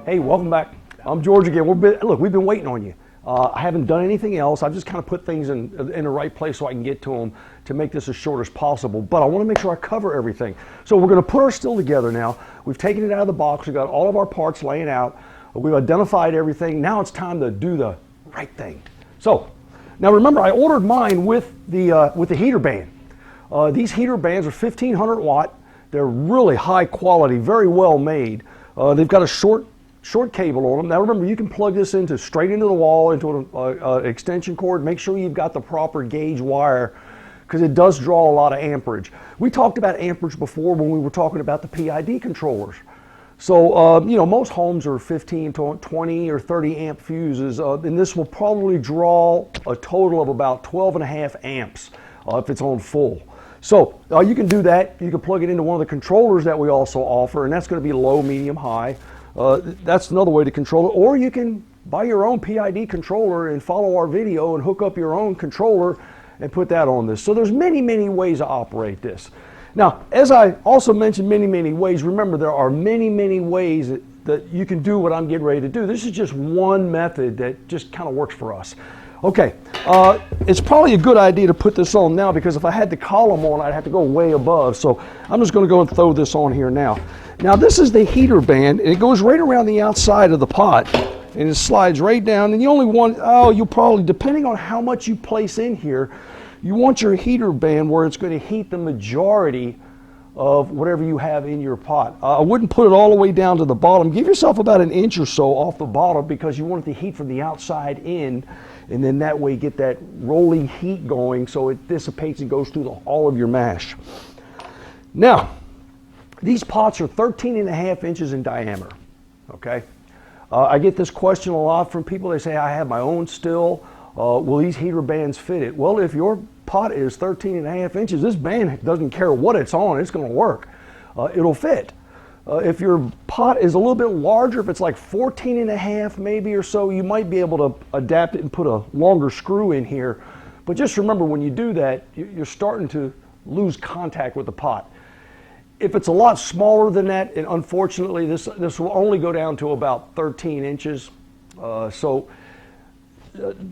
Hey, welcome back. I'm George again. We've been waiting on you. I haven't done anything else. I've just kind of put things in the right place so I can get to them to make this as short as possible. But I want to make sure I cover everything. So we're going to put our still together now. We've taken it out of the box. We've got all of our parts laying out. We've identified everything. Now it's time to do the right thing. So now remember, I ordered mine with the heater band. These heater bands are 1500 watt. They're really high quality, very well made. They've got a short cable on them. Now remember, you can plug this straight into the wall, into an extension cord. Make sure you've got the proper gauge wire because it does draw a lot of amperage. We talked about amperage before when we were talking about the PID controllers. So, most homes are 15, 20, or 30 amp fuses, and this will probably draw a total of about 12.5 amps if it's on full. So you can do that. You can plug it into one of the controllers that we also offer, and that's going to be low, medium, high. That's another way to control it. Or you can buy your own PID controller and follow our video and hook up your own controller and put that on this. So there's many, many ways to operate this. Now, as I also mentioned many ways, remember there are many ways that you can do what I'm getting ready to do. This is just one method that just kind of works for us. Okay, it's probably a good idea to put this on now because if I had the column on, I'd have to go way above. So I'm just going to go and throw this on here now. Now this is the heater band, and it goes right around the outside of the pot, and it slides right down. And you only want, you'll probably, depending on how much you place in here, you want your heater band where it's going to heat the majority of whatever you have in your pot. I wouldn't put it all the way down to the bottom. Give yourself about an inch or so off the bottom because you want it to heat from the outside in, and then that way get that rolling heat going so it dissipates and goes through all of your mash. Now, these pots are 13.5 inches in diameter, okay? I get this question a lot from people. They say, I have my own still. Will these heater bands fit it? Well, if your pot is 13.5 inches, this band doesn't care what it's on, it's going to work. It'll fit. If your pot is a little bit larger, if it's like 14.5 maybe or so, you might be able to adapt it and put a longer screw in here. But just remember, when you do that, you're starting to lose contact with the pot. If it's a lot smaller than that, and unfortunately this will only go down to about 13 inches, so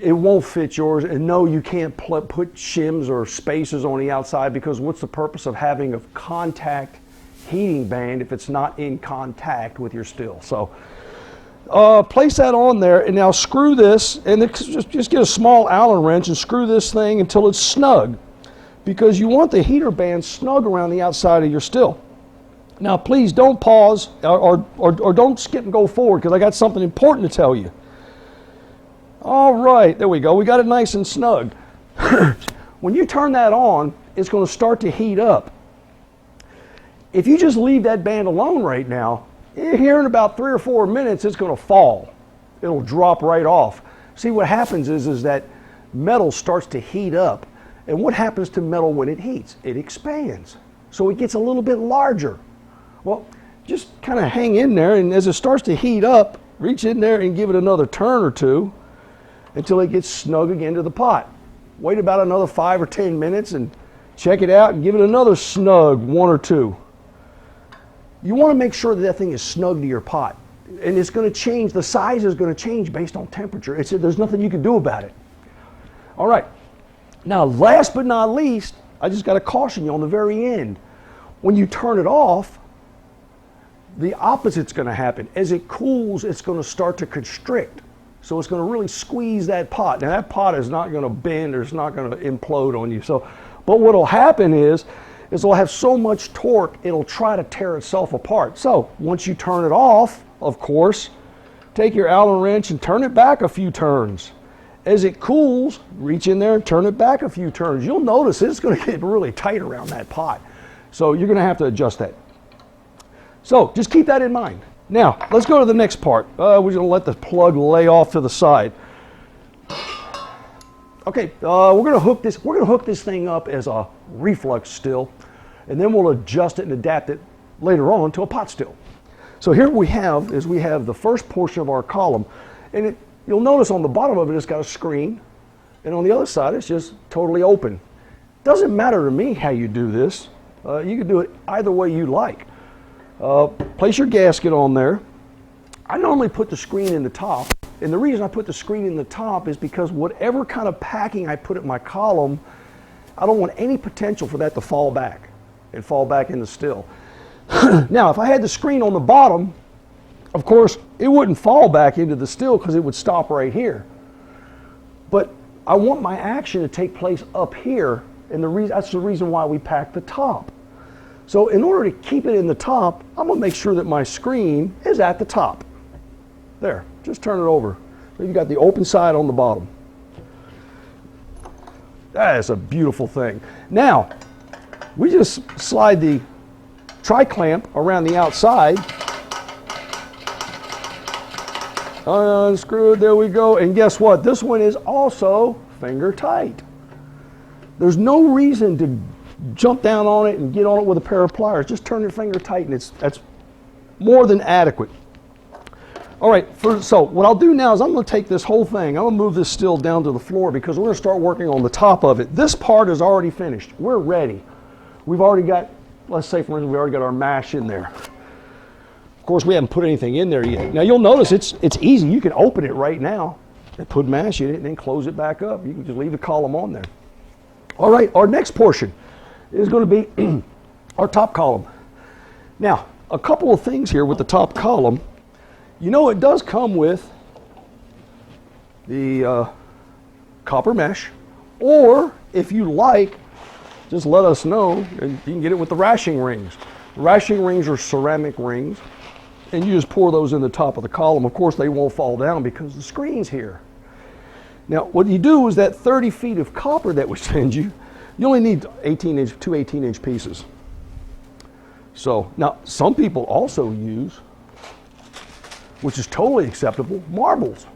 it won't fit yours. And no, you can't put shims or spacers on the outside because what's the purpose of having a contact heating band if it's not in contact with your still? So place that on there, and now screw this, and just get a small Allen wrench and screw this thing until it's snug, because you want the heater band snug around the outside of your still. Now please don't pause or don't skip and go forward because I got something important to tell you. All right, there we go. We got it nice and snug. When you turn that on, it's going to start to heat up. If you just leave that band alone right now, here in about 3 or 4 minutes, it's going to fall. It'll drop right off. See, what happens is that metal starts to heat up. And what happens to metal when it heats? It expands. So it gets a little bit larger. Well, just kind of hang in there, and as it starts to heat up, reach in there and give it another turn or two until it gets snug again to the pot. Wait about another 5 or 10 minutes and check it out and give it another snug 1 or 2. You want to make sure that thing is snug to your pot. And it's going to change, the size is going to change based on temperature. There's nothing you can do about it. All right. Now, last but not least, I just got to caution you on the very end. When you turn it off, the opposite's going to happen. As it cools, it's going to start to constrict. So it's going to really squeeze that pot. Now, that pot is not going to bend or it's not going to implode on you. But what will happen is it'll have so much torque, it'll try to tear itself apart. So once you turn it off, of course, take your Allen wrench and turn it back a few turns. As it cools, reach in there and turn it back a few turns. You'll notice it's going to get really tight around that pot. So you're going to have to adjust that. So just keep that in mind. Now, let's go to the next part. We're going to let the plug lay off to the side. Okay, we're going to hook this thing up as a reflux still, and then we'll adjust it and adapt it later on to a pot still. So here we have the first portion of our column, and you'll notice on the bottom of it, it's got a screen, and on the other side, it's just totally open. Doesn't matter to me how you do this. You can do it either way you like. Place your gasket on there. I normally put the screen in the top, and the reason I put the screen in the top is because whatever kind of packing I put at my column, I don't want any potential for that to fall back and fall back in the still. Now, if I had the screen on the bottom, of course, it wouldn't fall back into the still because it would stop right here. But I want my action to take place up here, and that's the reason why we pack the top. So in order to keep it in the top, I'm going to make sure that my screen is at the top. There, just turn it over. So you've got the open side on the bottom. That is a beautiful thing. Now, we just slide the tri-clamp around the outside. Unscrewed, there we go. And guess what? This one is also finger tight. There's no reason to jump down on it and get on it with a pair of pliers. Just turn your finger tight, and that's more than adequate. All right, so what I'll do now is I'm going to take this whole thing, I'm going to move this still down to the floor because we're going to start working on the top of it. This part is already finished. We're ready. We've already got, let's say for instance, we already got our mash in there. Of course, we haven't put anything in there yet. Now you'll notice it's easy. You can open it right now and put mash in it and then close it back up. You can just leave the column on there. All right, our next portion is going to be our top column. Now, a couple of things here with the top column. You know, it does come with the copper mesh, or if you like, just let us know, and you can get it with the rashing rings. The rashing rings are ceramic rings, and you just pour those in the top of the column. Of course, they won't fall down because the screen's here. Now, what you do is that 30 feet of copper that we send you, you only need two 18-inch pieces. So, now, some people also use, which is totally acceptable, marbles.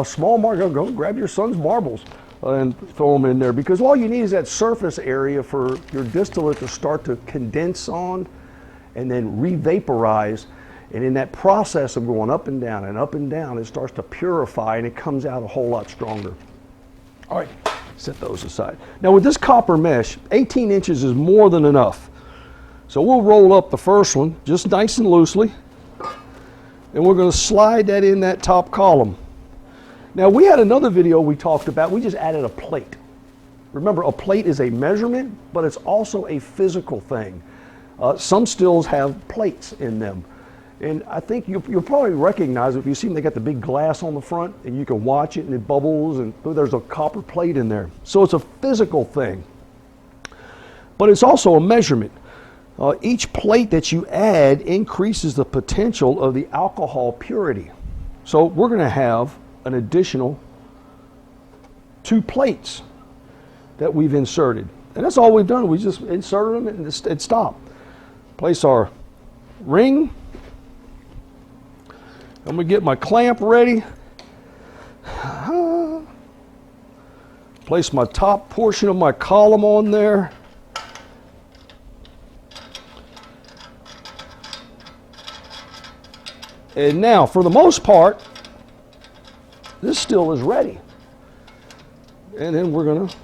Small marbles, go grab your son's marbles and throw them in there, because all you need is that surface area for your distillate to start to condense on and then re-vaporize. And in that process of going up and down and up and down, it starts to purify and it comes out a whole lot stronger. All right, set those aside. Now with this copper mesh, 18 inches is more than enough. So we'll roll up the first one just nice and loosely, and we're going to slide that in that top column. Now we had another video we talked about, we just added a plate. Remember, a plate is a measurement, but it's also a physical thing. Some stills have plates in them. And I think you'll probably recognize it if you see them, they got the big glass on the front and you can watch it and it bubbles and there's a copper plate in there. So it's a physical thing, but it's also a measurement. Each plate that you add increases the potential of the alcohol purity. So we're going to have an additional 2 plates that we've inserted. And that's all we've done. We just inserted them and stopped. Place our ring. I'm going to get my clamp ready. Place my top portion of my column on there. And now, for the most part, this still is ready. And then we're going to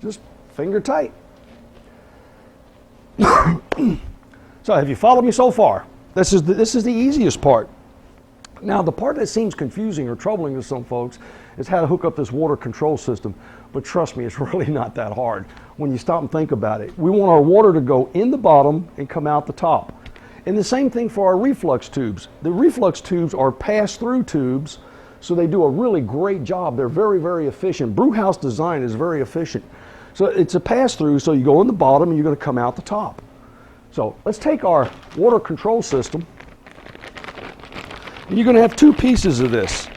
just finger tight. So have you followed me so far? This is the easiest part. Now the part that seems confusing or troubling to some folks is how to hook up this water control system. But trust me, it's really not that hard when you stop and think about it. We want our water to go in the bottom and come out the top. And the same thing for our reflux tubes. The reflux tubes are pass-through tubes, so they do a really great job. They're very, very efficient. Brewhouse design is very efficient. So it's a pass-through, so you go in the bottom and you're going to come out the top. So let's take our water control system, and you're going to have 2 pieces of this.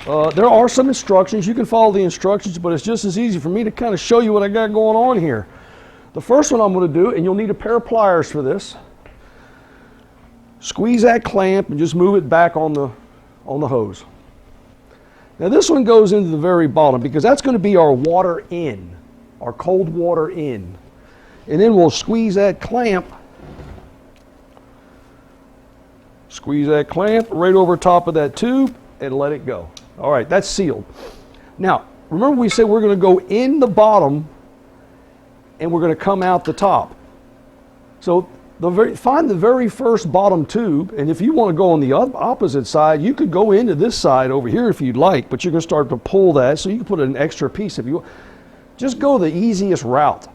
There are some instructions. You can follow the instructions, but it's just as easy for me to kind of show you what I got going on here. The first one I'm going to do, and you'll need a pair of pliers for this, squeeze that clamp and just move it back on the hose. Now this one goes into the very bottom because that's going to be our water in, our cold water in. And then we'll squeeze that clamp right over top of that tube and let it go. All right, that's sealed. Now, remember we said we're going to go in the bottom and we're going to come out the top. So find the very first bottom tube, and if you want to go on the opposite side, you could go into this side over here if you'd like, but you're going to start to pull that, so you can put an extra piece if you want. Just go the easiest route.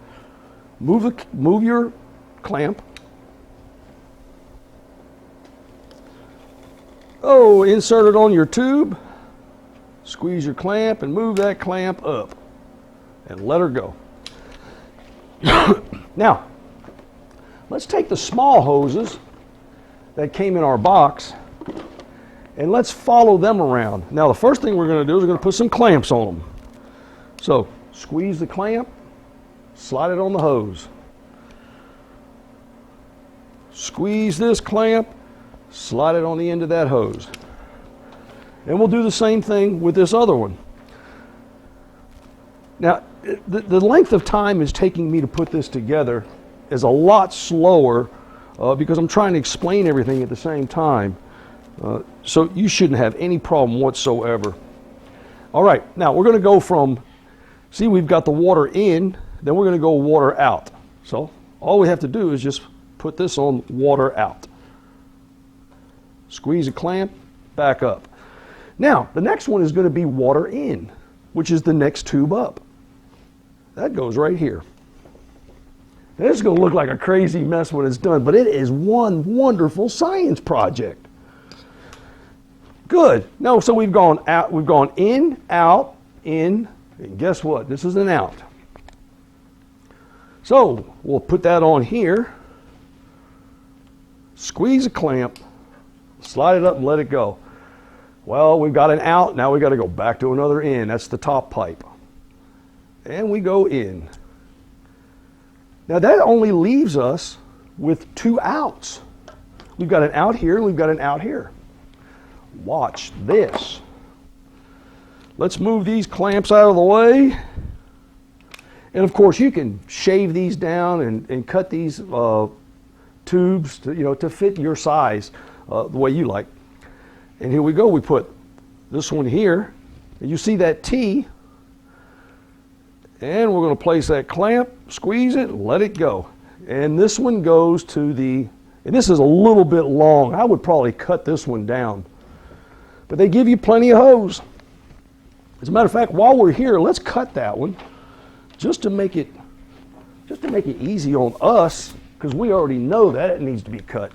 Move your clamp. Oh, insert it on your tube, squeeze your clamp, and move that clamp up, and let her go. Now, let's take the small hoses that came in our box and let's follow them around. Now, the first thing we're going to do is we're going to put some clamps on them. So, squeeze the clamp, slide it on the hose. Squeeze this clamp, slide it on the end of that hose. And we'll do the same thing with this other one. Now, the length of time it's taking me to put this together is a lot slower because I'm trying to explain everything at the same time. So you shouldn't have any problem whatsoever. All right, now we're going to go from, see, we've got the water in, then we're going to go water out. So all we have to do is just put this on water out. Squeeze a clamp, back up. Now, the next one is going to be water in, which is the next tube up. That goes right here. And it's going to look like a crazy mess when it's done, but it is one wonderful science project. Good. No, so we've gone out, we've gone in, out, in, and guess what? This is an out. So we'll put that on here, squeeze a clamp, slide it up and let it go. Well, we've got an out, now we've got to go back to another in. That's the top pipe. And we go in. Now that only leaves us with two outs. We've got an out here, we've got an out here. Watch this. Let's move these clamps out of the way. And of course you can shave these down and cut these tubes to fit your size the way you like. And here we go, we put this one here. And you see that T. And we're going to place that clamp, squeeze it, let it go. And this one goes to the, and this is a little bit long. I would probably cut this one down. But they give you plenty of hose. As a matter of fact, while we're here, let's cut that one just to make it easy on us, because we already know that it needs to be cut.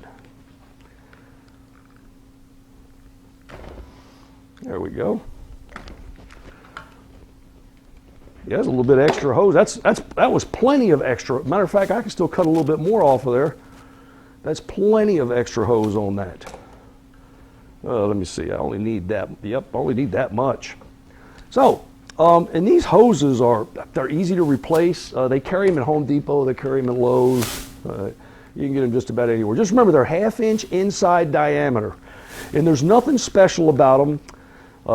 There we go. Yeah, there's a little bit of extra hose. That was plenty of extra. Matter of fact, I can still cut a little bit more off of there. That's plenty of extra hose on that. Let me see. I only need that. Yep, I only need that much. So, and these hoses they're easy to replace. They carry them at Home Depot. They carry them at Lowe's. You can get them just about anywhere. Just remember, they're 1/2 inch inside diameter, and there's nothing special about them.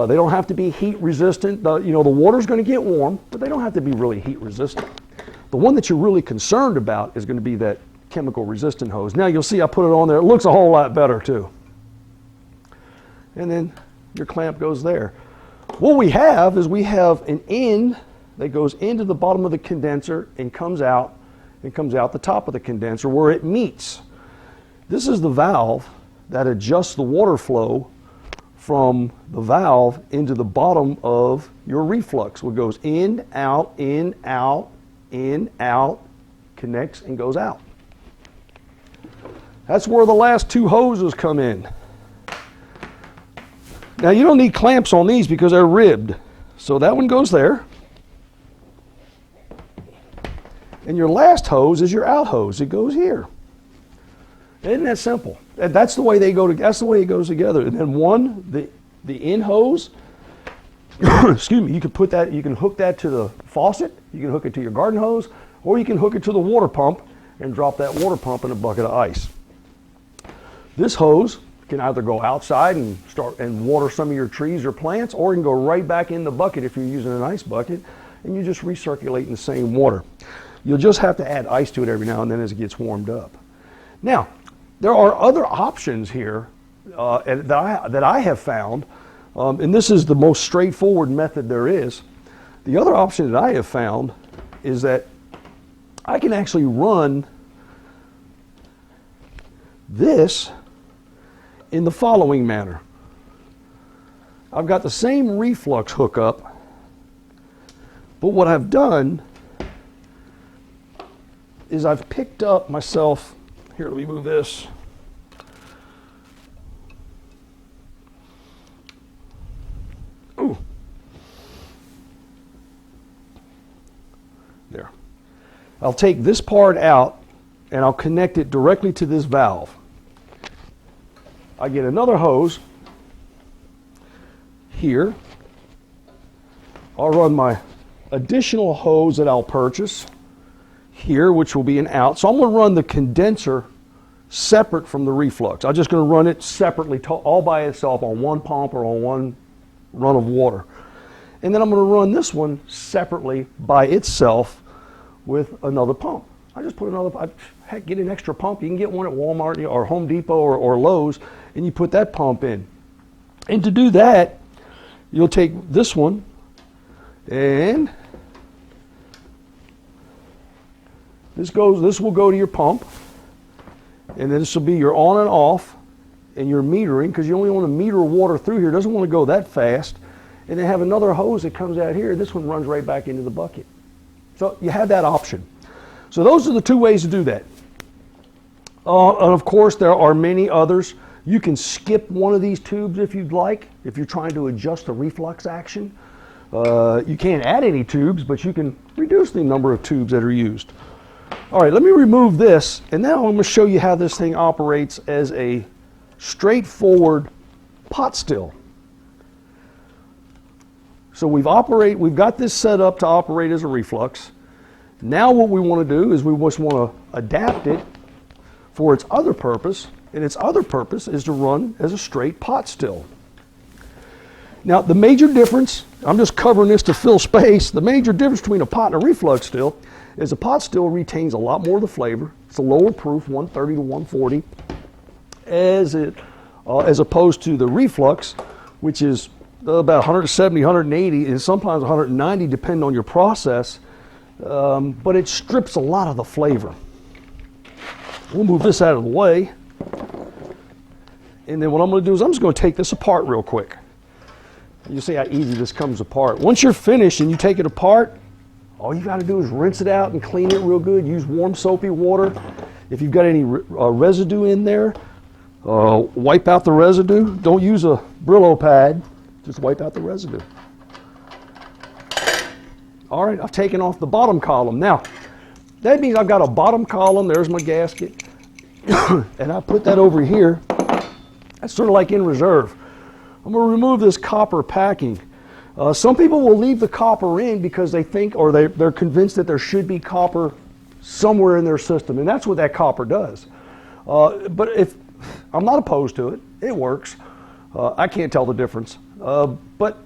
They don't have to be heat resistant. The water's going to get warm, but they don't have to be really heat resistant. The one that you're really concerned about is going to be that chemical resistant hose. Now you'll see I put it on there. It looks a whole lot better too. And then your clamp goes there. What we have is we have an end that goes into the bottom of the condenser and comes out the top of the condenser where it meets. This is the valve that adjusts the water flow from the valve into the bottom of your reflux, which goes in, out, connects and goes out. That's where the last two hoses come in. Now you don't need clamps on these because they're ribbed. So that one goes there. And your last hose is your out hose. It goes here. Isn't that simple? That's the way they go. That's the way it goes together. And then the in hose. Excuse me. You can put that. You can hook that to the faucet. You can hook it to your garden hose, or you can hook it to the water pump and drop that water pump in a bucket of ice. This hose can either go outside and start and water some of your trees or plants, or it can go right back in the bucket if you're using an ice bucket, and you just recirculate in the same water. You'll just have to add ice to it every now and then as it gets warmed up. Now, there are other options here that I have found, and this is the most straightforward method there is. The other option that I have found is that I can actually run this in the following manner. I've got the same reflux hookup, but what I've done is I've picked up myself, here, let me move this. Ooh. There. I'll take this part out and I'll connect it directly to this valve. I get another hose here. I'll run my additional hose that I'll purchase here, which will be an out. So I'm going to run the condenser separate from the reflux. I'm just going to run it separately, all by itself on one pump or on one run of water. And then I'm going to run this one separately by itself with another pump. I just put another, heck, get an extra pump. You can get one at Walmart or Home Depot or Lowe's, and you put that pump in. And to do that, you'll take this one and this will go to your pump, and then this will be your on and off and your metering, because you only want to meter water through here. It doesn't want to go that fast. And then have another hose that comes out here. This one runs right back into the bucket. So you have that option. So those are the two ways to do that. And of course, there are many others. You can skip one of these tubes if you'd like, if you're trying to adjust the reflux action. You can't add any tubes, but you can reduce the number of tubes that are used. All right, let me remove this, and now I'm going to show you how this thing operates as a straightforward pot still. So we've got this set up to operate as a reflux. Now what we want to do is we just want to adapt it for its other purpose, and its other purpose is to run as a straight pot still. Now the major difference, I'm just covering this to fill space, the major difference between a pot and a reflux still is a pot still retains a lot more of the flavor. It's a lower proof, 130 to 140, as opposed to the reflux, which is about 170, 180, and sometimes 190, depending on your process. But it strips a lot of the flavor. We'll move this out of the way. And then what I'm going to do is I'm just going to take this apart real quick. You see how easy this comes apart. Once you're finished and you take it apart, all you got to do is rinse it out and clean it real good. Use warm soapy water. If you've got any residue in there, wipe out the residue. Don't use a Brillo pad. Just wipe out the residue. All right, I've taken off the bottom column. Now, that means I've got a bottom column. There's my gasket. And I put that over here. That's sort of like in reserve. I'm going to remove this copper packing. Some people will leave the copper in because they think, or they're convinced that there should be copper somewhere in their system, and that's what that copper does. But if I'm not opposed to it, it works. I can't tell the difference. But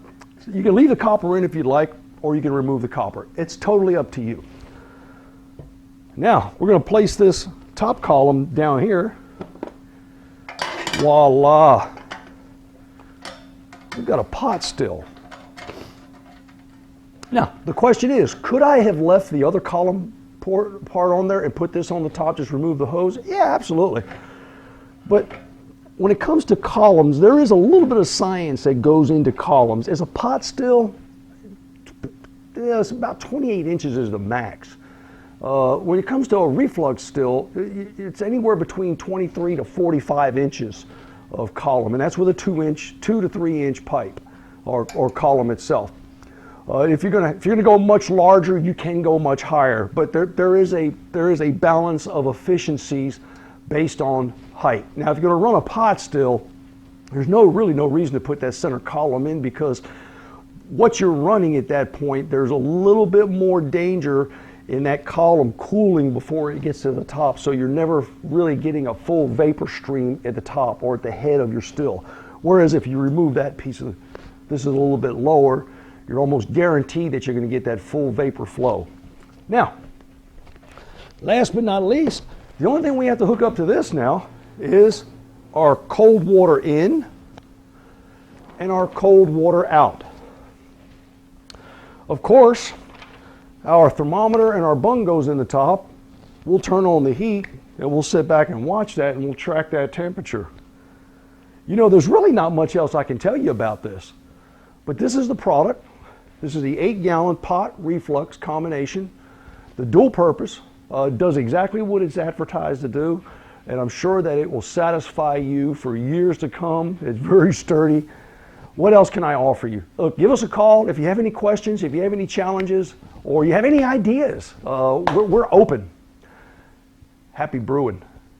you can leave the copper in if you'd like, or you can remove the copper. It's totally up to you. Now, we're going to place this top column down here. Voila. We've got a pot still. Now, the question is, could I have left the other column part on there and put this on the top, just remove the hose? Yeah, absolutely. But when it comes to columns, there is a little bit of science that goes into columns. As a pot still, it's about 28 inches is the max. When it comes to a reflux still, it's anywhere between 23 to 45 inches of column, and that's with a 2 to 3 inch pipe or column itself. If you're gonna go much larger, you can go much higher, but there is a balance of efficiencies based on height. Now, if you're going to run a pot still, there's really no reason to put that center column in, because what you're running at that point, there's a little bit more danger in that column cooling before it gets to the top, so you're never really getting a full vapor stream at the top or at the head of your still. Whereas if you remove that piece of, this is a little bit lower, you're almost guaranteed that you're going to get that full vapor flow. Now, last but not least, the only thing we have to hook up to this now is our cold water in and our cold water out. Of course, our thermometer and our bung goes in the top. We'll turn on the heat and we'll sit back and watch that, and we'll track that temperature. You know, there's really not much else I can tell you about this, but this is the product. This is the 8-gallon pot reflux combination. The dual purpose does exactly what it's advertised to do, and I'm sure that it will satisfy you for years to come. It's very sturdy. What else can I offer you? Look, give us a call if you have any questions, if you have any challenges, or you have any ideas. We're open. Happy brewing.